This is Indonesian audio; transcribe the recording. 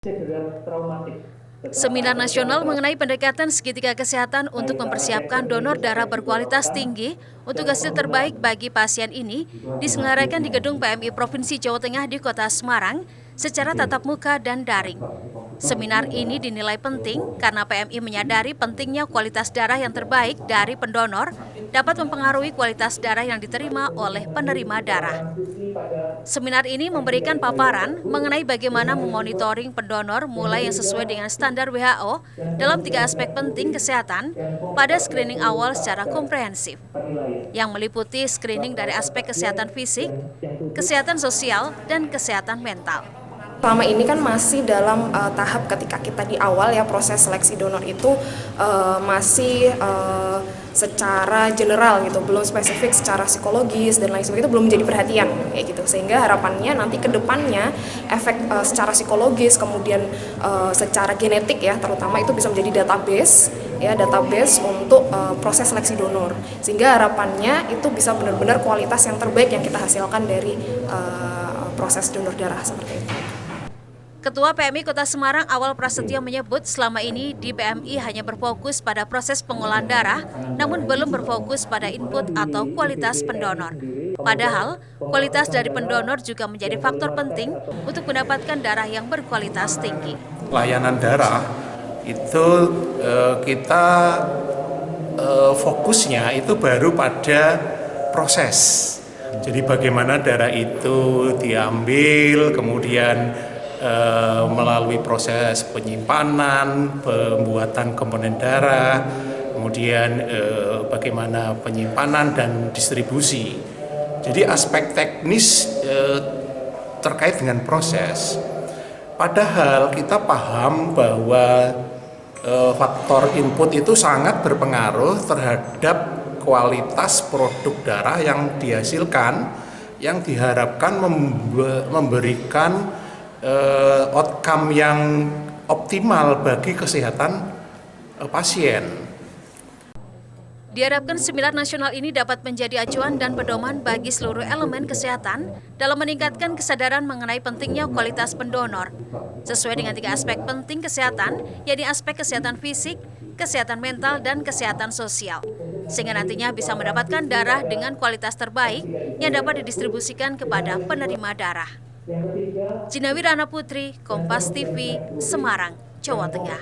cedera traumatik. Seminar nasional mengenai pendekatan segitiga kesehatan untuk mempersiapkan donor darah berkualitas tinggi untuk hasil terbaik bagi pasien ini diselenggarakan di Gedung PMI Provinsi Jawa Tengah di Kota Semarang secara tatap muka dan daring. Seminar ini dinilai penting karena PMI menyadari pentingnya kualitas darah yang terbaik dari pendonor dapat mempengaruhi kualitas darah yang diterima oleh penerima darah. Seminar ini memberikan paparan mengenai bagaimana memonitoring pendonor mulai yang sesuai dengan standar WHO dalam 3 aspek penting kesehatan pada screening awal secara komprehensif, yang meliputi screening dari aspek kesehatan fisik, kesehatan sosial, dan kesehatan mental. Selama ini kan masih dalam tahap ketika kita di awal ya proses seleksi donor itu masih secara general gitu, belum spesifik secara psikologis dan lain sebagainya, itu belum menjadi perhatian kayak gitu, sehingga harapannya nanti ke depannya efek secara psikologis kemudian secara genetik ya terutama itu bisa menjadi database untuk proses seleksi donor, sehingga harapannya itu bisa benar-benar kualitas yang terbaik yang kita hasilkan dari proses donor darah seperti itu. Ketua PMI Kota Semarang Awal Prasetyo menyebut selama ini di PMI hanya berfokus pada proses pengolahan darah, namun belum berfokus pada input atau kualitas pendonor. Padahal, kualitas dari pendonor juga menjadi faktor penting untuk mendapatkan darah yang berkualitas tinggi. Layanan darah itu kita fokusnya itu baru pada proses. Jadi bagaimana darah itu diambil, kemudian melalui proses penyimpanan, pembuatan komponen darah, kemudian bagaimana penyimpanan dan distribusi. Jadi aspek teknis terkait dengan proses. Padahal kita paham bahwa faktor input itu sangat berpengaruh terhadap kualitas produk darah yang dihasilkan, yang diharapkan memberikan outcome yang optimal bagi kesehatan pasien. Diharapkan seminar nasional ini dapat menjadi acuan dan pedoman bagi seluruh elemen kesehatan dalam meningkatkan kesadaran mengenai pentingnya kualitas pendonor, sesuai dengan 3 aspek penting kesehatan, yaitu aspek kesehatan fisik, kesehatan mental, dan kesehatan sosial, sehingga nantinya bisa mendapatkan darah dengan kualitas terbaik yang dapat didistribusikan kepada penerima darah. Jinawi Rana Putri, Kompas TV, Semarang, Jawa Tengah.